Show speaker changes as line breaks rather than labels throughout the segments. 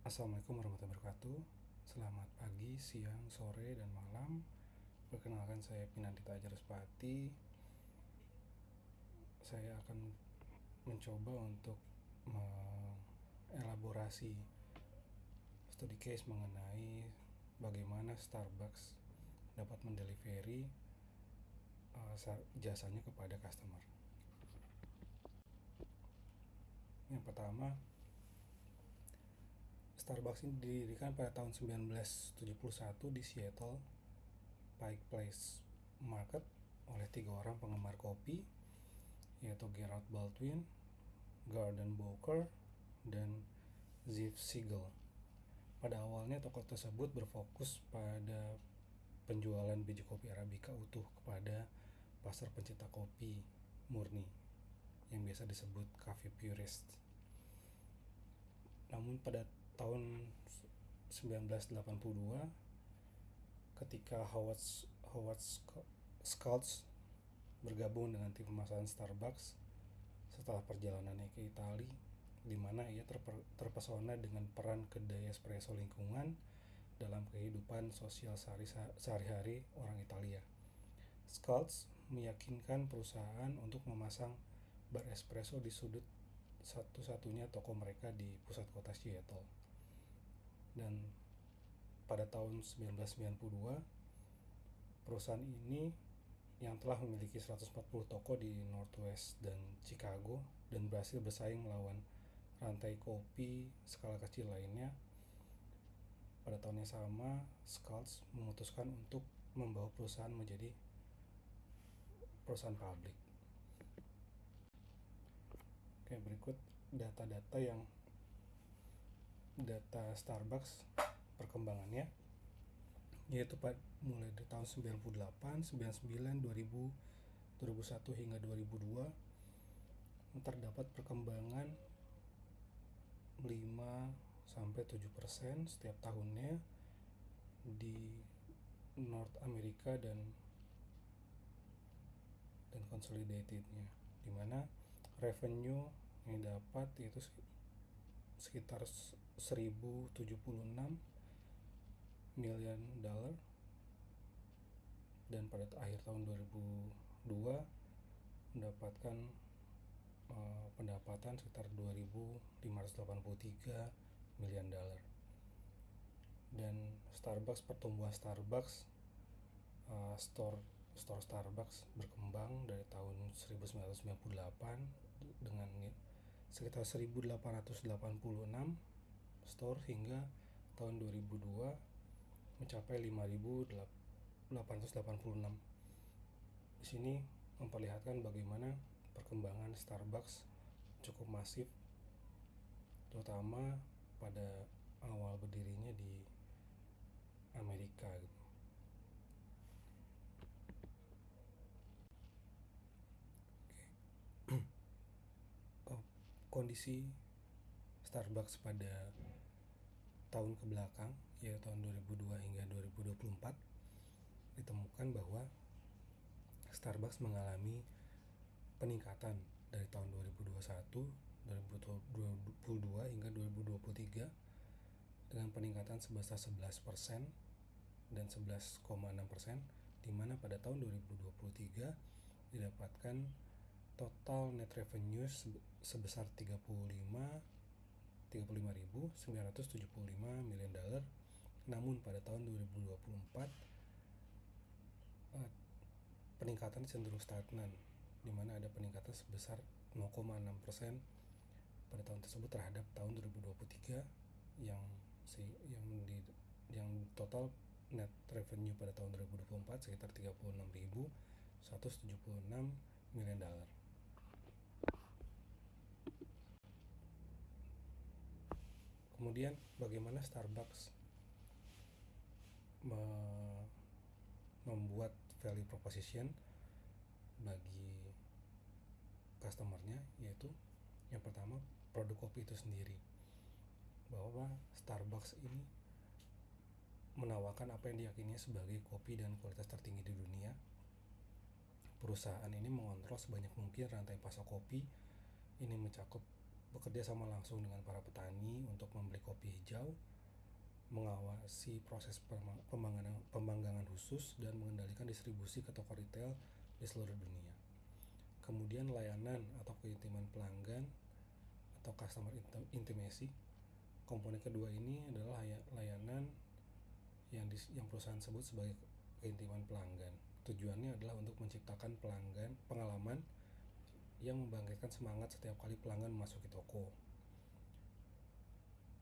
Assalamualaikum warahmatullahi wabarakatuh. Selamat pagi, siang, sore, dan malam. Perkenalkan, saya Pinandita Ajaruspati. Saya akan mencoba untuk mengelaborasi studi case mengenai bagaimana Starbucks dapat mendelivery jasanya kepada customer. Yang pertama, Starbucks ini didirikan pada tahun 1971 di Seattle, Pike Place Market, oleh 3 orang penggemar kopi, yaitu Gerald Baldwin, Gordon Booker, dan Ziv Siegel. Pada awalnya toko tersebut berfokus pada penjualan biji kopi Arabica utuh kepada pasar pencinta kopi murni yang biasa disebut cafe purist. Namun pada tahun 1982, ketika Howard Schultz bergabung dengan tim pemasaran Starbucks setelah perjalanannya ke Italia, di mana ia terpesona dengan peran kedai espresso lingkungan dalam kehidupan sosial sehari-hari orang Italia. Schultz meyakinkan perusahaan untuk memasang bar espresso di sudut satu-satunya toko mereka di pusat kota Seattle. Dan pada tahun 1992, perusahaan ini yang telah memiliki 140 toko di Northwest dan Chicago dan berhasil bersaing melawan rantai kopi skala kecil lainnya, pada tahun yang sama Schultz memutuskan untuk membawa perusahaan menjadi perusahaan publik. Oke, berikut data Starbucks perkembangannya, yaitu mulai dari tahun 98, 99, 2000, 2001 hingga 2002 terdapat perkembangan 5-7% setiap tahunnya di North America dan consolidatednya, di mana revenue yang dapat yaitu sekitar 1.076 miliar dolar, dan pada akhir tahun 2002 mendapatkan pendapatan sekitar 2.583 miliar dolar. Dan pertumbuhan Starbucks, store Starbucks berkembang dari tahun 1998 dengan sekitar 1.886 store hingga tahun 2002 mencapai 5.886. Di sini memperlihatkan bagaimana perkembangan Starbucks cukup masif, terutama pada awal berdirinya di Amerika gitu. Kondisi Starbucks pada tahun kebelakang, yaitu tahun 2002 hingga 2024, ditemukan bahwa Starbucks mengalami peningkatan dari tahun 2021, 2022 hingga 2023 dengan peningkatan sebesar 11% dan 11,6%, di mana pada tahun 2023 didapatkan total net revenue sebesar 35.975 miliar dolar. Namun pada tahun 2024 peningkatan cenderung stagnan, di mana ada peningkatan sebesar 0,6% pada tahun tersebut terhadap tahun 2023 yang total net revenue pada tahun 2024 sekitar 36.176 miliar dolar. Kemudian bagaimana Starbucks membuat value proposition bagi customernya, yaitu yang pertama produk kopi itu sendiri, bahwa Starbucks ini menawarkan apa yang diyakininya sebagai kopi dan kualitas tertinggi di dunia. Perusahaan ini mengontrol sebanyak mungkin rantai pasok kopi. Ini mencakup bekerja sama langsung dengan para petani untuk membeli kopi hijau, mengawasi proses pembanggangan khusus, dan mengendalikan distribusi ke toko retail di seluruh dunia. Kemudian layanan atau keintiman pelanggan atau customer intimacy. Komponen kedua ini adalah layanan yang perusahaan sebut sebagai keintiman pelanggan. Tujuannya adalah untuk menciptakan pengalaman yang membangkitkan semangat setiap kali pelanggan memasuki toko.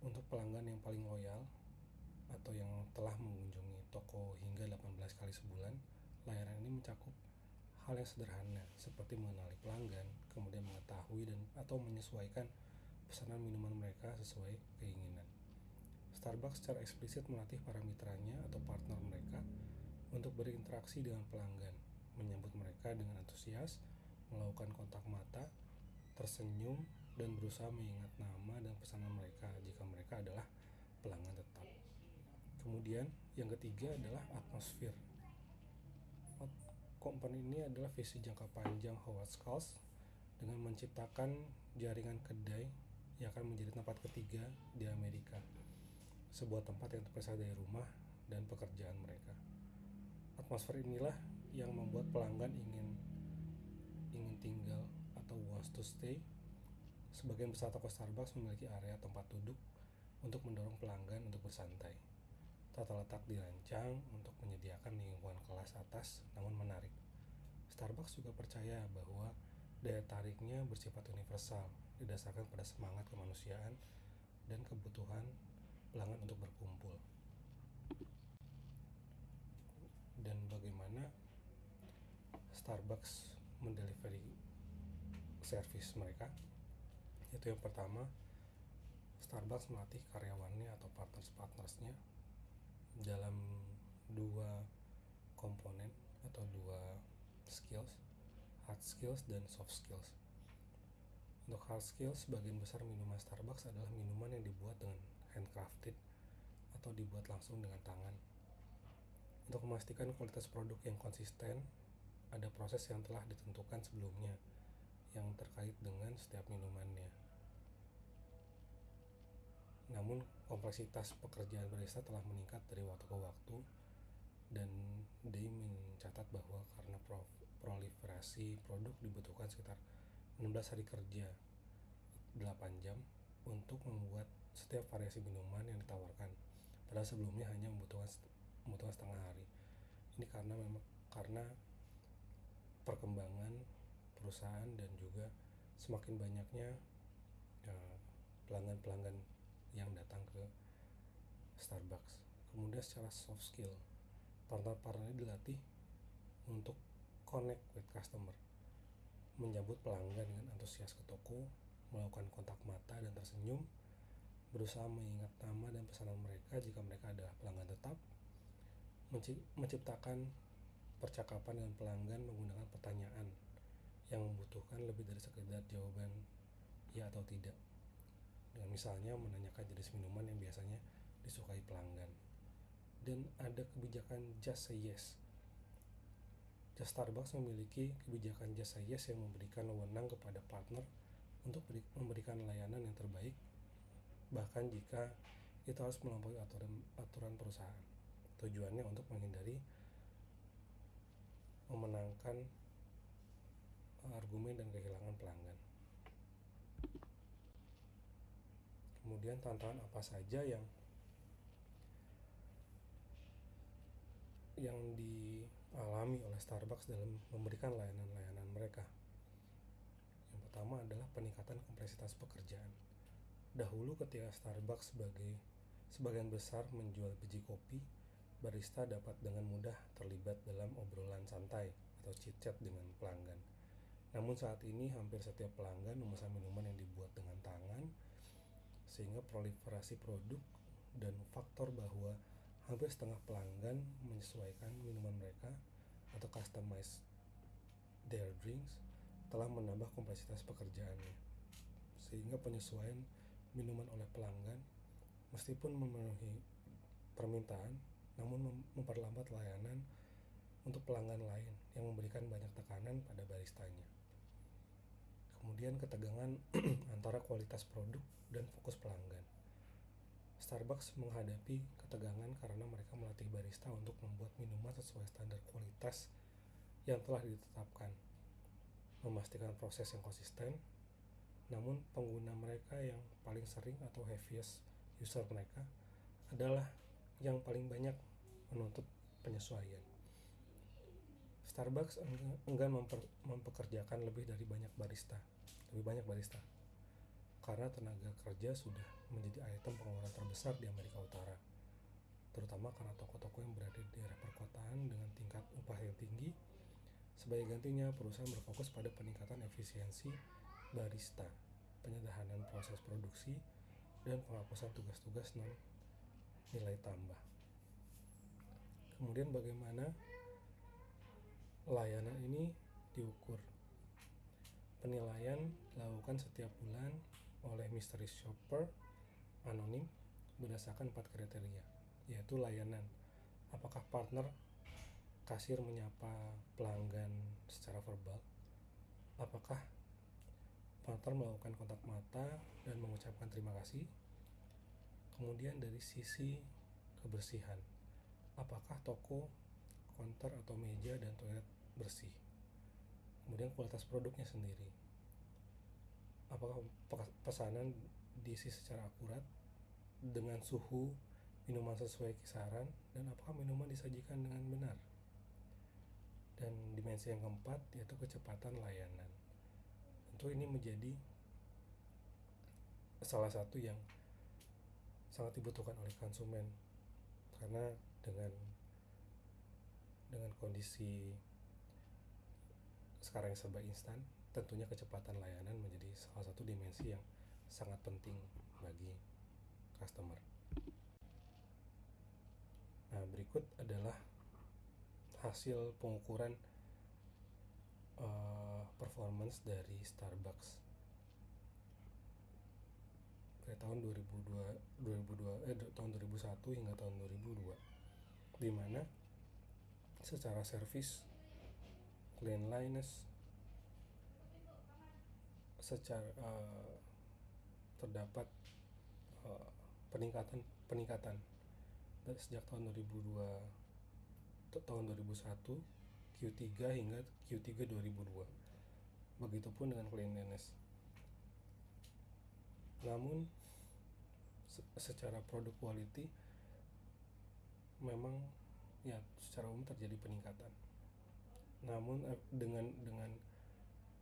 Untuk pelanggan yang paling loyal atau yang telah mengunjungi toko hingga 18 kali sebulan, layanan ini mencakup hal yang sederhana seperti mengenali pelanggan, kemudian mengetahui dan atau menyesuaikan pesanan minuman mereka sesuai keinginan. Starbucks secara eksplisit melatih para mitranya atau partner mereka untuk berinteraksi dengan pelanggan, menyambut mereka dengan antusias, melakukan kontak mata, tersenyum, dan berusaha mengingat nama dan pesanan mereka jika mereka adalah pelanggan tetap. Kemudian yang ketiga adalah atmosfer. Komponen ini adalah visi jangka panjang Howard Schultz dengan menciptakan jaringan kedai yang akan menjadi tempat ketiga di Amerika, sebuah tempat yang terpisah dari rumah dan pekerjaan mereka. Atmosfer inilah yang membuat pelanggan ingin tinggal atau wants to stay. Sebagian besar toko Starbucks memiliki area tempat duduk untuk mendorong pelanggan untuk bersantai. Tata letak dirancang untuk menyediakan lingkungan kelas atas namun menarik. Starbucks juga percaya bahwa daya tariknya bersifat universal, didasarkan pada semangat kemanusiaan dan kebutuhan pelanggan untuk berkumpul. Dan bagaimana Starbucks mendelivery service mereka? Itu yang pertama, Starbucks melatih karyawannya atau partnersnya dalam dua komponen atau dua skills, hard skills dan soft skills. Untuk hard skills, sebagian besar minuman Starbucks adalah minuman yang dibuat dengan handcrafted atau dibuat langsung dengan tangan. Untuk memastikan kualitas produk yang konsisten, ada proses yang telah ditentukan sebelumnya yang terkait dengan setiap minumannya. Namun, kompleksitas pekerjaan barista telah meningkat dari waktu ke waktu, dan Day mencatat bahwa karena proliferasi produk dibutuhkan sekitar 16 hari kerja 8 jam untuk membuat setiap variasi minuman yang ditawarkan, padahal sebelumnya hanya membutuhkan setengah hari. Ini karena perkembangan perusahaan dan juga semakin banyaknya pelanggan-pelanggan yang datang ke Starbucks. Kemudian secara soft skill, partner dilatih untuk connect with customer, menyambut pelanggan dengan antusias ke toko, melakukan kontak mata dan tersenyum, berusaha mengingat nama dan pesanan mereka jika mereka adalah pelanggan tetap, menciptakan percakapan dengan pelanggan menggunakan pertanyaan yang membutuhkan lebih dari sekedar jawaban ya atau tidak, dengan misalnya menanyakan jenis minuman yang biasanya disukai pelanggan. Dan ada kebijakan Just Say Yes. Starbucks memiliki kebijakan Just Say Yes yang memberikan wewenang kepada partner untuk memberikan layanan yang terbaik, bahkan jika itu harus melampaui aturan perusahaan. Tujuannya untuk memenangkan argumen dan kehilangan pelanggan. Kemudian tantangan apa saja yang dialami oleh Starbucks dalam memberikan layanan-layanan mereka? Yang pertama adalah peningkatan kompleksitas pekerjaan. Dahulu ketika Starbucks sebagian besar menjual biji kopi, barista dapat dengan mudah terlibat dalam obrolan santai atau chit-chat dengan pelanggan. Namun saat ini hampir setiap pelanggan memesan minuman yang dibuat dengan tangan, sehingga proliferasi produk dan faktor bahwa hampir setengah pelanggan menyesuaikan minuman mereka atau customize their drinks telah menambah kompleksitas pekerjaannya, sehingga penyesuaian minuman oleh pelanggan meskipun memenuhi permintaan namun memperlambat layanan untuk pelanggan lain yang memberikan banyak tekanan pada baristanya. Kemudian ketegangan antara kualitas produk dan fokus pelanggan. Starbucks menghadapi ketegangan karena mereka melatih barista untuk membuat minuman sesuai standar kualitas yang telah ditetapkan, memastikan proses yang konsisten. Namun pengguna mereka yang paling sering atau heaviest user mereka adalah yang paling banyak menuntut penyesuaian. Starbucks enggan mempekerjakan lebih banyak barista karena tenaga kerja sudah menjadi item pengeluaran terbesar di Amerika Utara, terutama karena toko-toko yang berada di daerah perkotaan dengan tingkat upah yang tinggi. Sebagai gantinya, perusahaan berfokus pada peningkatan efisiensi barista, penyederhanaan proses produksi, dan penghapusan tugas-tugas non nilai tambah. Kemudian bagaimana layanan ini diukur? Penilaian dilakukan setiap bulan oleh mystery shopper anonim berdasarkan 4 kriteria, yaitu layanan. Apakah partner kasir menyapa pelanggan secara verbal? Apakah partner melakukan kontak mata dan mengucapkan terima kasih? Kemudian dari sisi kebersihan, apakah toko, counter atau meja dan toilet bersih? Kemudian kualitas produknya sendiri, apakah pesanan diisi secara akurat dengan suhu minuman sesuai kisaran, dan apakah minuman disajikan dengan benar? Dan dimensi yang keempat yaitu kecepatan layanan. Tentu ini menjadi salah satu yang sangat dibutuhkan oleh konsumen, karena dengan kondisi sekarang yang serba instan, tentunya kecepatan layanan menjadi salah satu dimensi yang sangat penting bagi customer. Nah, berikut adalah hasil pengukuran performance dari Starbucks dari tahun 2001 hingga tahun 2002, di mana secara service, cleanliness, secara terdapat peningkatan sejak tahun 2001 Q3 hingga Q3 2002. Begitupun dengan cleanliness. Namun secara produk quality memang ya secara umum terjadi peningkatan. Namun dengan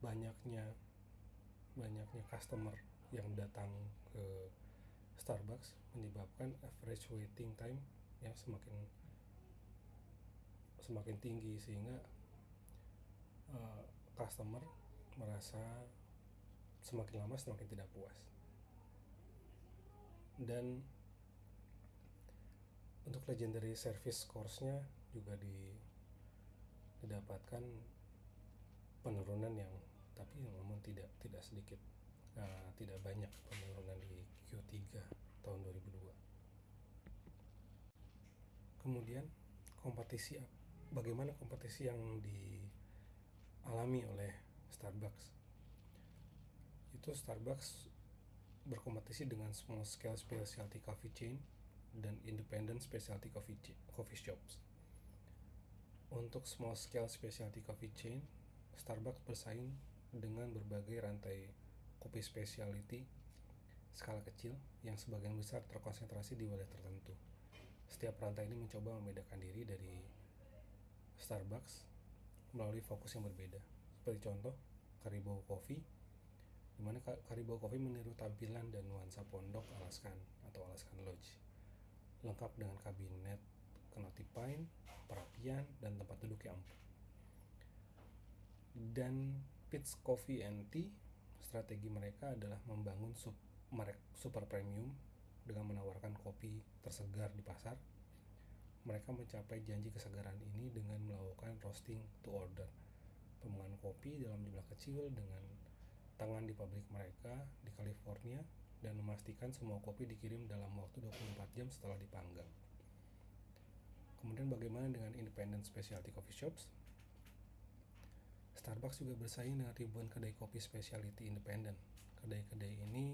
banyaknya customer yang datang ke Starbucks menyebabkan average waiting time yang semakin tinggi, sehingga customer merasa semakin lama semakin tidak puas. Dan untuk legendary service scores-nya juga didapatkan penurunan yang namun tidak sedikit, tidak banyak penurunan di Q3 tahun 2002. Kemudian bagaimana kompetisi yang dialami oleh Starbucks? Itu Starbucks berkompetisi dengan small scale specialty coffee chain dan independent specialty coffee shops. Untuk small scale specialty coffee chain, Starbucks bersaing dengan berbagai rantai kopi specialty skala kecil yang sebagian besar terkonsentrasi di wilayah tertentu. Setiap rantai ini mencoba membedakan diri dari Starbucks melalui fokus yang berbeda. Seperti contoh, Caribou Coffee, di mana Caribou Coffee meniru tampilan dan nuansa pondok Alaskan atau Alaskan Lodge, lengkap dengan kabinet canopy pine, perapian, dan tempat duduk yang empuk. Dan Peet's Coffee and Tea, strategi mereka adalah membangun merek super premium dengan menawarkan kopi tersegar di pasar. Mereka mencapai janji kesegaran ini dengan melakukan roasting to order, pembuangan kopi dalam jumlah kecil dengan tangan di pabrik mereka di California, dan memastikan semua kopi dikirim dalam waktu 24 jam setelah dipanggang. Kemudian bagaimana dengan independent specialty coffee shops? Starbucks juga bersaing dengan ribuan kedai kopi specialty independen. Kedai-kedai ini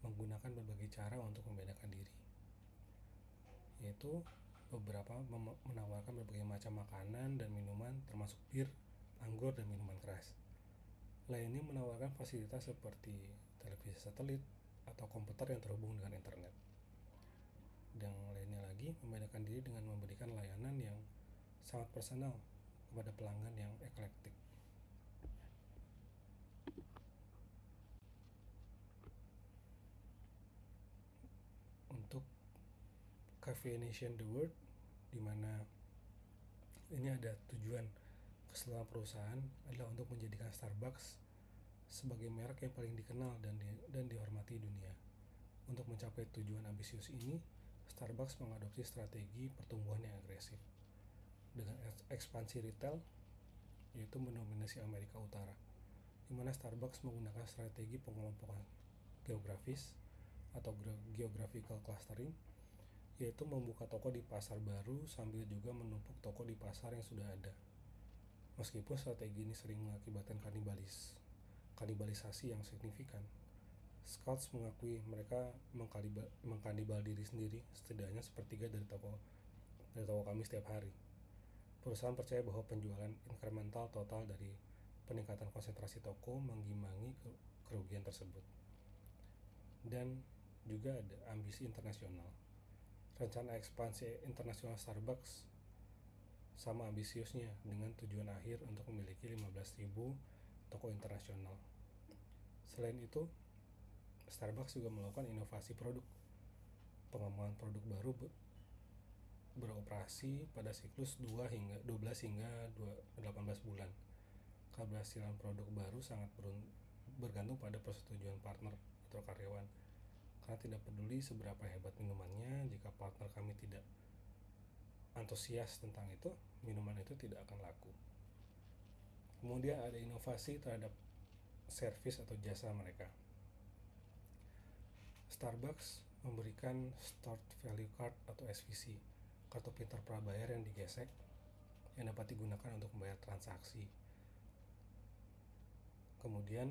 menggunakan berbagai cara untuk membedakan diri, yaitu beberapa menawarkan berbagai macam makanan dan minuman termasuk bir, anggur, dan minuman keras. Lainnya menawarkan fasilitas seperti televisi satelit atau komputer yang terhubung dengan internet. Dan lainnya lagi membedakan diri dengan memberikan layanan yang sangat personal kepada pelanggan yang eklektik. Untuk Cafe Nation The World, di mana ini ada tujuan keseluruhan perusahaan adalah untuk menjadikan Starbucks sebagai merek yang paling dikenal dan dihormati dunia. Untuk mencapai tujuan ambisius ini, Starbucks mengadopsi strategi pertumbuhan yang agresif dengan ekspansi retail, yaitu mendominasi Amerika Utara, di mana Starbucks menggunakan strategi pengelompokan geografis atau geographical clustering, yaitu membuka toko di pasar baru sambil juga menumpuk toko di pasar yang sudah ada. Meskipun strategi ini sering mengakibatkan kanibalisasi yang signifikan, Scouts mengakui mereka mengkanibal diri sendiri setidaknya sepertiga dari toko kami setiap hari. Perusahaan percaya bahwa penjualan incremental total dari peningkatan konsentrasi toko mengimbangi kerugian tersebut. Dan juga ada ambisi internasional. Rencana ekspansi internasional Starbucks sama ambisiusnya dengan tujuan akhir untuk memiliki 15.000 toko internasional. Selain itu, Starbucks juga melakukan inovasi produk. Pengembangan produk baru beroperasi pada siklus 12 hingga 18 bulan. Keberhasilan produk baru sangat bergantung pada persetujuan partner atau karyawan. Karena tidak peduli seberapa hebat minumannya, jika partner kami tidak antusias tentang itu, minuman itu tidak akan laku. Kemudian ada inovasi terhadap servis atau jasa mereka. Starbucks memberikan Stored Value Card atau SVC, kartu pintar prabayar yang digesek yang dapat digunakan untuk membayar transaksi. Kemudian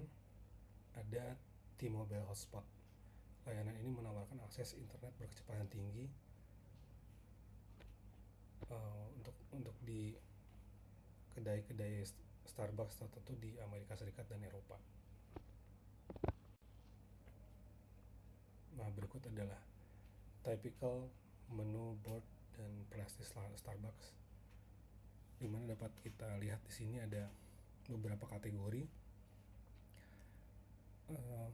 ada T-Mobile Hotspot. Layanan ini menawarkan akses internet berkecepatan tinggi untuk di kedai-kedai Starbucks tertentu di Amerika Serikat dan Eropa. Nah, berikut adalah typical menu board dan playlist Starbucks, di mana dapat kita lihat di sini ada beberapa kategori.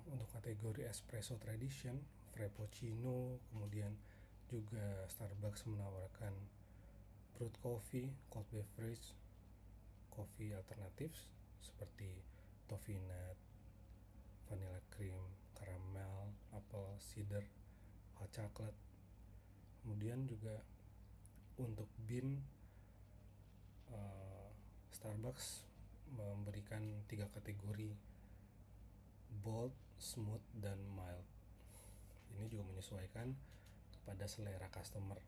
Untuk kategori espresso tradition, frappuccino, kemudian juga Starbucks menawarkan brewed coffee, cold beverage, coffee alternatives seperti toffee nut, vanilla cream, caramel, apple cider, hot chocolate. Kemudian juga untuk bean, Starbucks memberikan 3 kategori: bold, smooth, dan mild. Ini juga menyesuaikan kepada selera customer.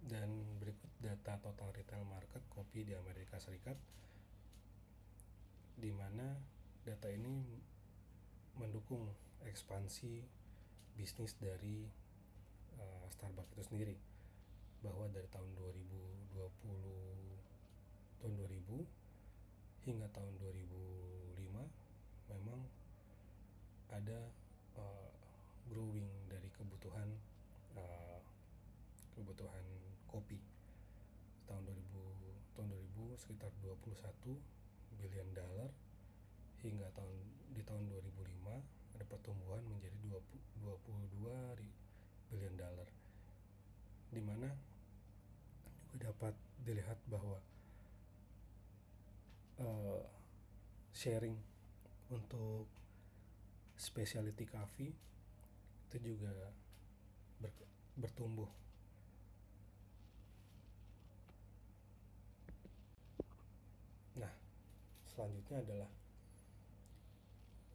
Dan berikut data total retail market kopi di Amerika Serikat, di mana data ini mendukung ekspansi bisnis dari Starbucks itu sendiri, bahwa dari tahun 2000 hingga tahun 2005 memang ada growing dari kebutuhan kopi. Tahun 2000 sekitar 21 billion dollar, hingga di tahun 2005 ada pertumbuhan menjadi 22 billion dollar, di mana dapat dilihat bahwa sharing untuk specialty coffee itu juga bertumbuh. Nah, selanjutnya adalah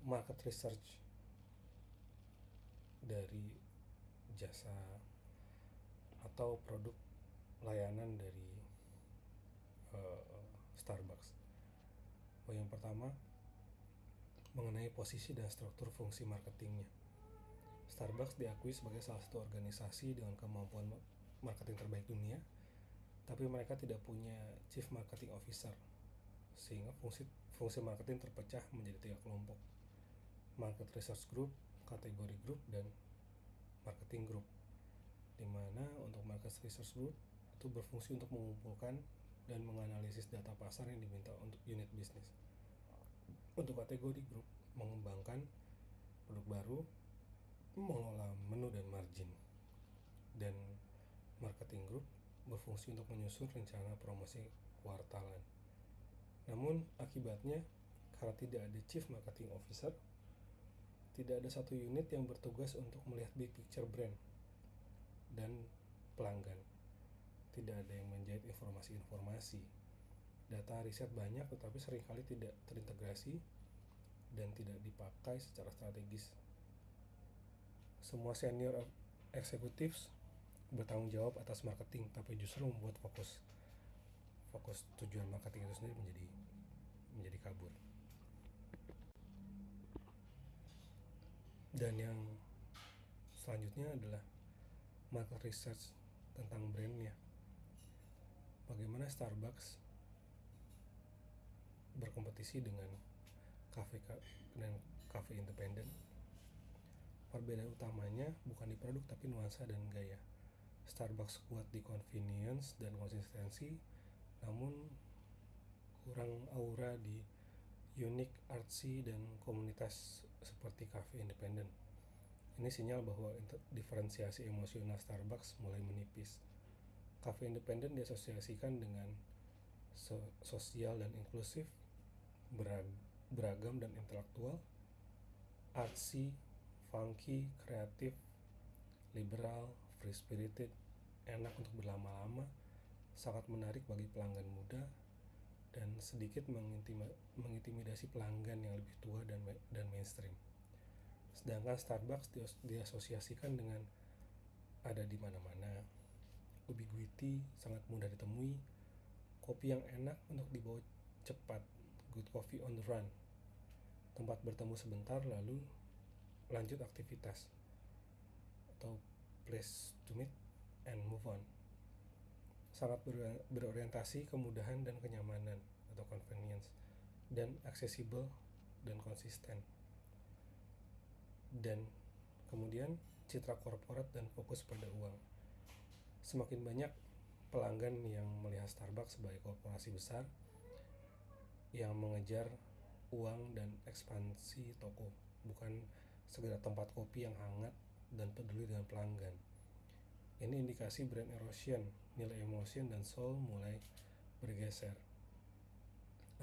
market research dari jasa atau produk layanan dari Starbucks. Yang pertama, mengenai posisi dan struktur fungsi marketingnya. Starbucks diakui sebagai salah satu organisasi dengan kemampuan marketing terbaik dunia, tapi mereka tidak punya Chief Marketing Officer, sehingga fungsi marketing terpecah menjadi 3 kelompok: Market Research Group, Category Group, dan Marketing Group. Dimana untuk Market Research Group itu berfungsi untuk mengumpulkan dan menganalisis data pasar yang diminta untuk unit bisnis. Untuk Category Group, mengembangkan produk baru, mengelola menu dan margin. Dan Marketing Group berfungsi untuk menyusun rencana promosi kuartalan. Namun akibatnya, karena tidak ada Chief Marketing Officer, tidak ada satu unit yang bertugas untuk melihat big picture brand dan pelanggan. Tidak ada yang menjahit informasi-informasi. Data riset banyak tetapi seringkali tidak terintegrasi dan tidak dipakai secara strategis. Semua senior executives bertanggung jawab atas marketing, tapi justru membuat fokus tujuan marketing itu sendiri menjadi kabur. Dan yang selanjutnya adalah market research tentang brandnya. Bagaimana Starbucks berkompetisi dengan kafe independen. Perbedaan utamanya bukan di produk tapi nuansa dan gaya. Starbucks kuat di convenience dan konsistensi, namun kurang aura di unik, artsy, dan komunitas seperti kafe independen. Ini sinyal bahwa diferensiasi emosional Starbucks mulai menipis. Kafe independen diasosiasikan dengan sosial dan inklusif, beragam dan intelektual, artsy, funky, kreatif, liberal, free spirited, enak untuk berlama-lama, sangat menarik bagi pelanggan muda, dan sedikit mengintimidasi pelanggan yang lebih tua dan mainstream. Sedangkan Starbucks diasosiasikan dengan ada di mana-mana, ubiquity, sangat mudah ditemui, kopi yang enak untuk dibawa cepat, good coffee on the run, tempat bertemu sebentar lalu lanjut aktivitas, atau place to meet and move on. Sangat berorientasi kemudahan dan kenyamanan atau convenience, dan accessible dan konsisten. Dan kemudian citra korporat dan fokus pada uang. Semakin banyak pelanggan yang melihat Starbucks sebagai korporasi besar yang mengejar uang dan ekspansi toko, bukan sekedar tempat kopi yang hangat dan peduli dengan pelanggan. Ini indikasi brand erosion, nilai emotion dan soul mulai bergeser.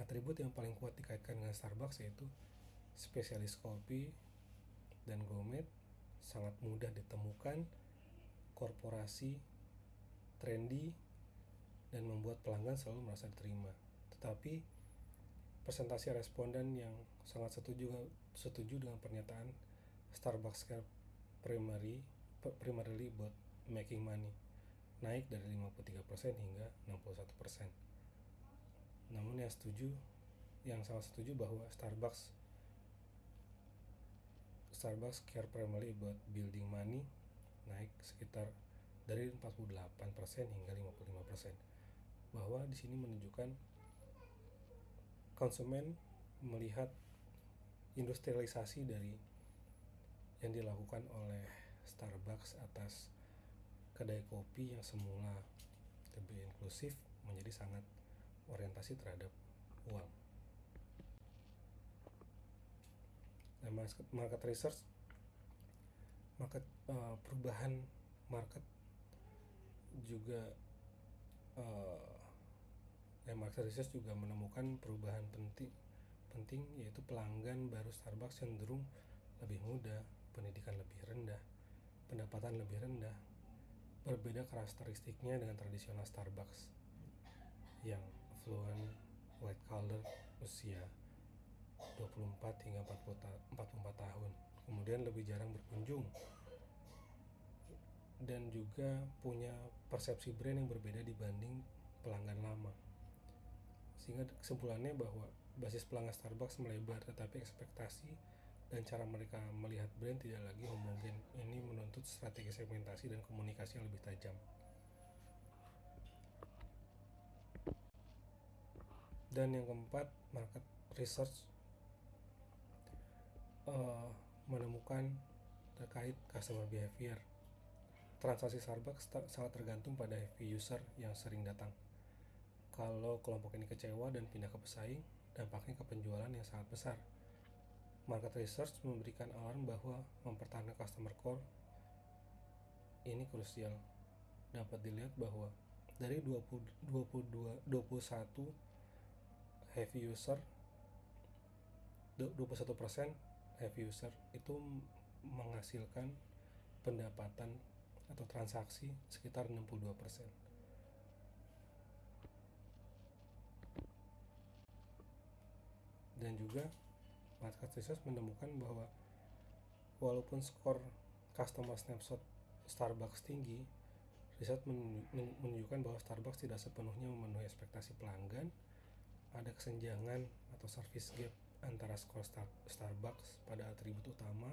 Atribut yang paling kuat dikaitkan dengan Starbucks yaitu spesialis kopi dan gourmet, sangat mudah ditemukan, korporasi, trendy, dan membuat pelanggan selalu merasa diterima. Tetapi presentasi responden yang sangat setuju dengan pernyataan Starbucks care primarily about making money naik dari 53% hingga 61%. Namun yang sangat setuju bahwa Starbucks care primarily about building money naik sekitar dari 48% hingga 55%. Bahwa di sini menunjukkan konsumen melihat industrialisasi dari yang dilakukan oleh Starbucks atas kedai kopi yang semula lebih inklusif menjadi sangat orientasi terhadap uang. Nah, market research, perubahan market juga market research juga menemukan perubahan penting yaitu pelanggan baru Starbucks cenderung lebih muda, pendidikan lebih rendah, pendapatan lebih rendah. Berbeda karakteristiknya dengan tradisional Starbucks yang affluent, white collar, usia 24 hingga 44 tahun, kemudian lebih jarang berkunjung dan juga punya persepsi brand yang berbeda dibanding pelanggan lama. Sehingga kesimpulannya bahwa basis pelanggan Starbucks melebar, tetapi ekspektasi dan cara mereka melihat brand tidak lagi homogen. Ini menuntut strategi segmentasi dan komunikasi yang lebih tajam. Dan yang keempat, market research menemukan terkait customer behavior. Transaksi Starbucks sangat tergantung pada heavy user yang sering datang. Kalau kelompok ini kecewa dan pindah ke pesaing, dampaknya ke penjualan yang sangat besar. Market research memberikan alarm bahwa mempertahankan customer core ini krusial. Dapat dilihat bahwa dari 21 heavy user, 21% heavy user itu menghasilkan pendapatan atau transaksi sekitar 62%. Dan juga market research menemukan bahwa walaupun skor customer snapshot Starbucks tinggi, riset menunjukkan bahwa Starbucks tidak sepenuhnya memenuhi ekspektasi pelanggan. Ada kesenjangan atau service gap antara skor Starbucks pada atribut utama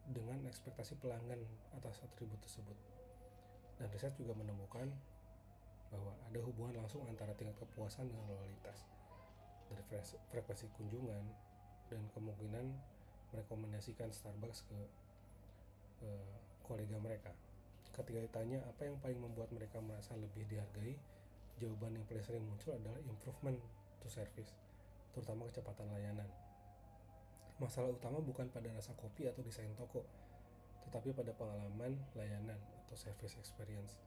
dengan ekspektasi pelanggan atas atribut tersebut. Dan riset juga menemukan bahwa ada hubungan langsung antara tingkat kepuasan dengan loyalitas, dari frekuensi kunjungan dan kemungkinan merekomendasikan Starbucks ke kolega mereka. Ketika ditanya apa yang paling membuat mereka merasa lebih dihargai, jawaban yang paling sering muncul adalah improvement to service, terutama kecepatan layanan. Masalah utama bukan pada rasa kopi atau desain toko, tetapi pada pengalaman layanan atau service experience.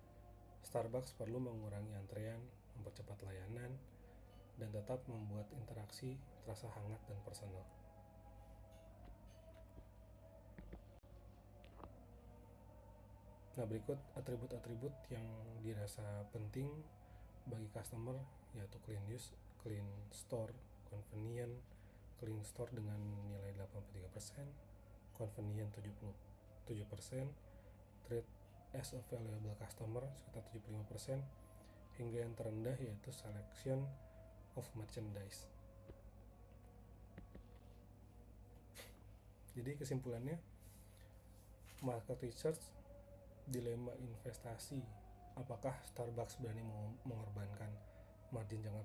Starbucks perlu mengurangi antrean, mempercepat layanan, dan tetap membuat interaksi terasa hangat dan personal. Nah, berikut atribut-atribut yang dirasa penting bagi customer, yaitu clean store, convenient, clean store dengan nilai 83%, convenient 77%, treat as a valuable customer sekitar 75%, hingga yang terendah yaitu selection of merchandise. Jadi kesimpulannya, market research dilema investasi. Apakah Starbucks berani mengorbankan margin jangka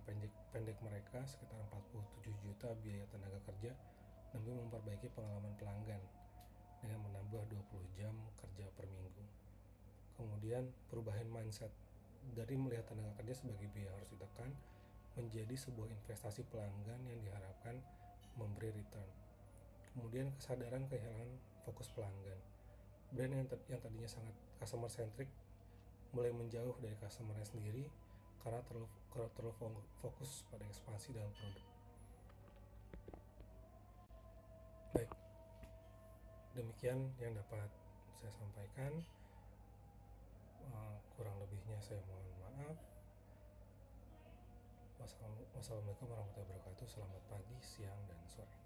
pendek mereka sekitar 47 juta biaya tenaga kerja demi memperbaiki pengalaman pelanggan dengan menambah 20 jam kerja per minggu? Kemudian perubahan mindset dari melihat tenaga kerja sebagai biaya harus ditekan menjadi sebuah investasi pelanggan yang diharapkan memberi return. Kemudian kesadaran kehilangan fokus pelanggan. Brand yang tadinya sangat customer centric mulai menjauh dari customernya sendiri karena terlalu fokus pada ekspansi dalam produk. Baik, demikian yang dapat saya sampaikan. Kurang lebihnya saya mohon maaf. Wassalamualaikum warahmatullahi wabarakatuh. Selamat pagi, siang, dan sore.